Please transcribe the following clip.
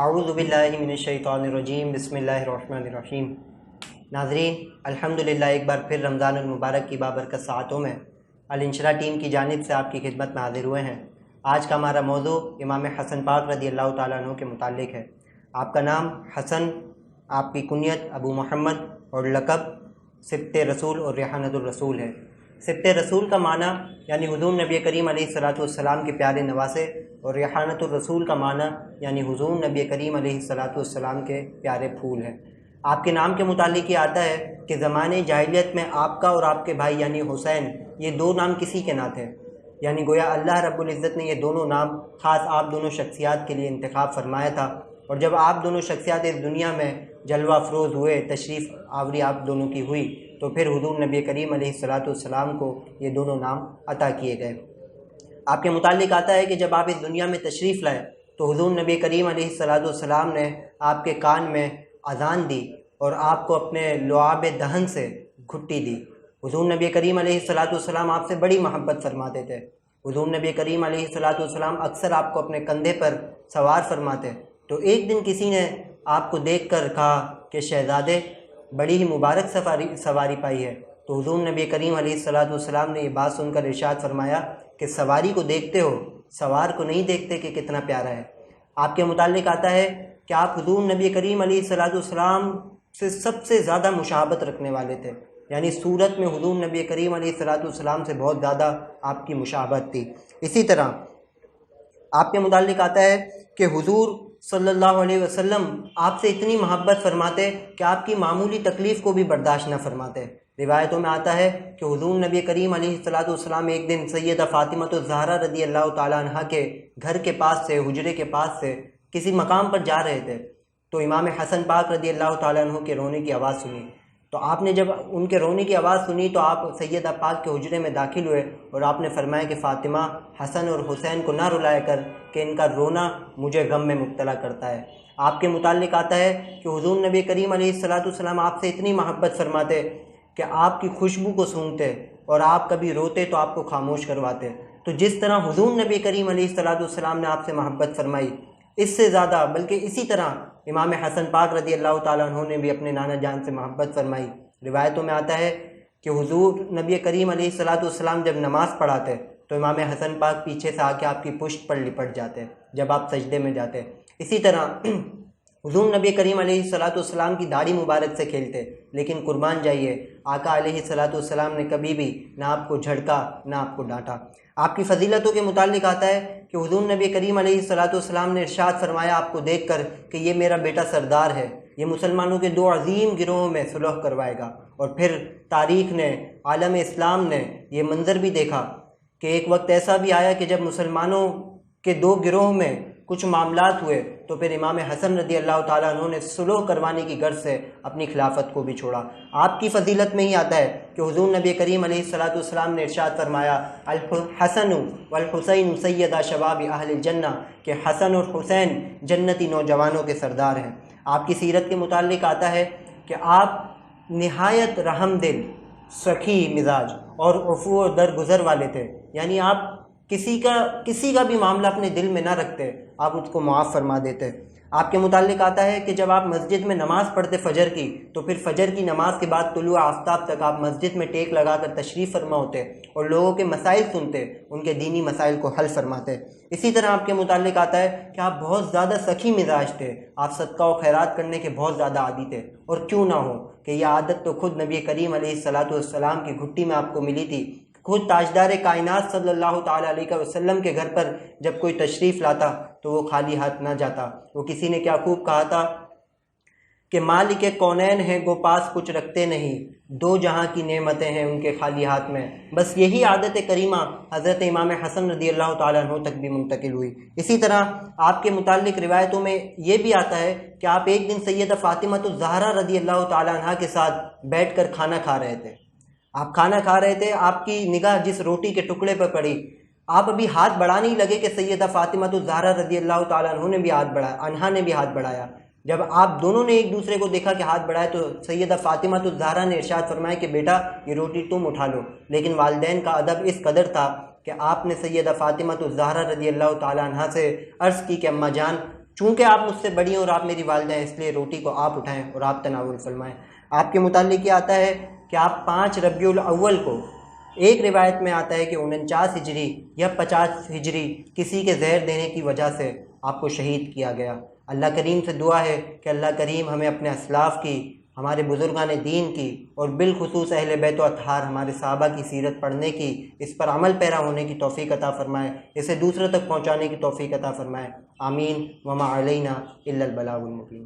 اعوذ باللہ من الشیطان الرجیم بسم اللہ الرحمن الرحیم۔ ناظرین، الحمدللہ ایک بار پھر رمضان المبارک کی بابرکت ساعتوں میں الانشرا ٹیم کی جانب سے آپ کی خدمت میں حاضر ہوئے ہیں۔ آج کا ہمارا موضوع امام حسن پاک رضی اللہ تعالیٰ عنہ کے متعلق ہے۔ آپ کا نام حسن، آپ کی کنیت ابو محمد اور لقب سبط رسول اور ریحانۃ الرسول ہے۔ سبط رسول کا معنی یعنی حضور نبی کریم علیہ الصلاۃ والسلام کے پیارے نواسے، اور ریحانۃ الرسول کا معنی یعنی حضور نبی کریم علیہ الصلاۃ والسلام کے پیارے پھول ہیں۔ آپ کے نام کے متعلق یہ آتا ہے کہ زمانے جاہلیت میں آپ کا اور آپ کے بھائی یعنی حسین، یہ دو نام کسی کے نہ تھے، یعنی گویا اللہ رب العزت نے یہ دونوں نام خاص آپ دونوں شخصیات کے لیے انتخاب فرمایا تھا، اور جب آپ دونوں شخصیات اس دنیا میں جلوہ افروز ہوئے، تشریف آوری آپ دونوں کی ہوئی، تو پھر حضور نبی کریم علیہ الصلاۃ والسلام کو یہ دونوں نام عطا کیے گئے۔ آپ کے متعلق آتا ہے کہ جب آپ اس دنیا میں تشریف لائے تو حضور نبی کریم علیہ الصلاۃ والسلام نے آپ کے کان میں اذان دی اور آپ کو اپنے لعاب دہن سے گھٹی دی۔ حضور نبی کریم علیہ الصلاۃ والسلام آپ سے بڑی محبت فرماتے تھے۔ حضور نبی کریم علیہ الصلاۃ والسلام اکثر آپ کو اپنے کندھے پر سوار فرماتے۔ تو ایک دن کسی نے آپ کو دیکھ کر کہا کہ شہزادے، بڑی ہی مبارک سواری پائی ہے۔ تو حضور نبی کریم علیہ الصلاۃ والسلام نے یہ بات سن کر ارشاد فرمایا کہ سواری کو دیکھتے ہو، سوار کو نہیں دیکھتے کہ کتنا پیارا ہے۔ آپ کے متعلق آتا ہے کہ آپ حضور نبی کریم علیہ الصلاۃ والسلام سے سب سے زیادہ مشابہت رکھنے والے تھے، یعنی صورت میں حضور نبی کریم علیہ الصلاۃ والسلام سے بہت زیادہ آپ کی مشابہت تھی۔ اسی طرح آپ کے متعلق آتا ہے کہ حضور صلی اللہ علیہ وسلم آپ سے اتنی محبت فرماتے کہ آپ کی معمولی تکلیف کو بھی برداشت نہ فرماتے۔ روایتوں میں آتا ہے کہ حضور نبی کریم علیہ الصلاۃ والسلام ایک دن سیدہ فاطمہ الزہرا رضی اللہ تعالیٰ عنہ کے گھر کے پاس سے، حجرے کے پاس سے کسی مقام پر جا رہے تھے، تو امام حسن پاک رضی اللہ تعالیٰ عنہ کے رونے کی آواز سنی۔ تو آپ نے جب ان کے رونے کی آواز سنی تو آپ سیدہ پاک کے حجرے میں داخل ہوئے اور آپ نے فرمایا کہ فاطمہ، حسن اور حسین کو نہ رلایا کر کہ ان کا رونا مجھے غم میں مبتلا کرتا ہے۔ آپ کے متعلق آتا ہے کہ حضور نبی کریم علیہ الصلاۃ والسلام آپ سے اتنی محبت فرماتے کہ آپ کی خوشبو کو سونگھتے، اور آپ کبھی روتے تو آپ کو خاموش کرواتے۔ تو جس طرح حضور نبی کریم علیہ الصلاۃ والسلام نے آپ سے محبت فرمائی، اس سے زیادہ بلکہ اسی طرح امام حسن پاک رضی اللہ تعالیٰ عنہ نے بھی اپنے نانا جان سے محبت فرمائی۔ روایتوں میں آتا ہے کہ حضور نبی کریم علیہ الصلاۃ والسلام جب نماز پڑھاتے تو امام حسن پاک پیچھے سے آ کے آپ کی پشت پر لپٹ جاتے جب آپ سجدے میں جاتے۔ اسی طرح حضور نبی کریم علیہ الصلاۃ والسلام کی داڑھی مبارک سے کھیلتے، لیکن قربان جائیے آقا علیہ الصلاۃ والسلام نے کبھی بھی نہ آپ کو جھڑکا نہ آپ کو ڈانٹا۔ آپ کی فضیلتوں کے متعلق آتا ہے کہ حضور نبی کریم علیہ الصلاۃ والسلام نے ارشاد فرمایا آپ کو دیکھ کر کہ یہ میرا بیٹا سردار ہے، یہ مسلمانوں کے دو عظیم گروہوں میں صلح کروائے گا۔ اور پھر تاریخ نے، عالم اسلام نے یہ منظر بھی دیکھا کہ ایک وقت ایسا بھی آیا کہ جب مسلمانوں کے دو گروہوں میں کچھ معاملات ہوئے تو پھر امام حسن رضی اللہ تعالیٰ عنہ نے صلح کروانے کی غرض سے اپنی خلافت کو بھی چھوڑا۔ آپ کی فضیلت میں ہی آتا ہے کہ حضور نبی کریم علیہ الصلاۃ والسلام نے ارشاد فرمایا الحسن والحسین سیدا شباب اہل الجنہ، کہ حسن اور حسین جنتی نوجوانوں کے سردار ہیں۔ آپ کی سیرت کے متعلق آتا ہے کہ آپ نہایت رحم دل، سخی مزاج اور عفو و درگزر والے تھے، یعنی آپ کسی کا بھی معاملہ اپنے دل میں نہ رکھتے، آپ اس کو معاف فرما دیتے۔ آپ کے متعلق آتا ہے کہ جب آپ مسجد میں نماز پڑھتے فجر کی، تو پھر فجر کی نماز کے بعد طلوع آفتاب تک آپ مسجد میں ٹیک لگا کر تشریف فرما ہوتے اور لوگوں کے مسائل سنتے، ان کے دینی مسائل کو حل فرماتے۔ اسی طرح آپ کے متعلق آتا ہے کہ آپ بہت زیادہ سخی مزاج تھے، آپ صدقہ و خیرات کرنے کے بہت زیادہ عادی تھے، اور کیوں نہ ہو کہ یہ عادت تو خود نبی کریم علیہ الصلاۃ والسلام کی گھٹی میں آپ کو ملی تھی۔ خود تاجدار کائنات صلی اللہ تعالیٰ علیہ وسلم کے گھر پر جب کوئی تشریف لاتا تو وہ خالی ہاتھ نہ جاتا۔ وہ کسی نے کیا خوب کہا تھا کہ مالک کونین ہیں گو پاس کچھ رکھتے نہیں، دو جہاں کی نعمتیں ہیں ان کے خالی ہاتھ میں۔ بس یہی عادت کریمہ حضرت امام حسن رضی اللہ تعالیٰ عنہ تک بھی منتقل ہوئی۔ اسی طرح آپ کے متعلق روایتوں میں یہ بھی آتا ہے کہ آپ ایک دن سیدہ فاطمہ الزہرا رضی اللہ تعالیٰ عنہ کے ساتھ بیٹھ کر کھانا کھا رہے تھے۔ آپ کھانا کھا رہے تھے، آپ کی نگاہ جس روٹی کے ٹکڑے پر پڑی، آپ ابھی ہاتھ بڑھانے ہی لگے کہ سیدہ فاطمہ الزہرا رضی اللہ تعالیٰ عنہ نے بھی ہاتھ بڑھایا۔ جب آپ دونوں نے ایک دوسرے کو دیکھا کہ ہاتھ بڑھائے تو سیدہ فاطمہ الزہرا نے ارشاد فرمایا کہ بیٹا یہ روٹی تم اٹھا لو، لیکن والدین کا ادب اس قدر تھا کہ آپ نے سیدہ فاطمہ الزہرا رضی اللہ تعالیٰ عنہ سے عرض کی کہ اماں جان، چونکہ آپ مجھ سے بڑی ہیں اور آپ میری والدہ ہیں، اس لیے روٹی کو آپ اٹھائیں اور آپ تناول فرمائیں۔ آپ کے متعلق یہ آتا ہے کہ آپ 5 ربیع الاول کو، ایک روایت میں آتا ہے کہ 49 ہجری یا 50 ہجری کسی کے زہر دینے کی وجہ سے آپ کو شہید کیا گیا۔ اللہ کریم سے دعا ہے کہ اللہ کریم ہمیں اپنے اسلاف کی، ہمارے بزرگان دین کی اور بالخصوص اہل بیت و اطہار ہمارے صحابہ کی سیرت پڑھنے کی، اس پر عمل پیرا ہونے کی توفیق عطا فرمائے، اسے دوسروں تک پہنچانے کی توفیق عطا فرمائے۔ آمین۔ وما علینا الا البلاغ المبین۔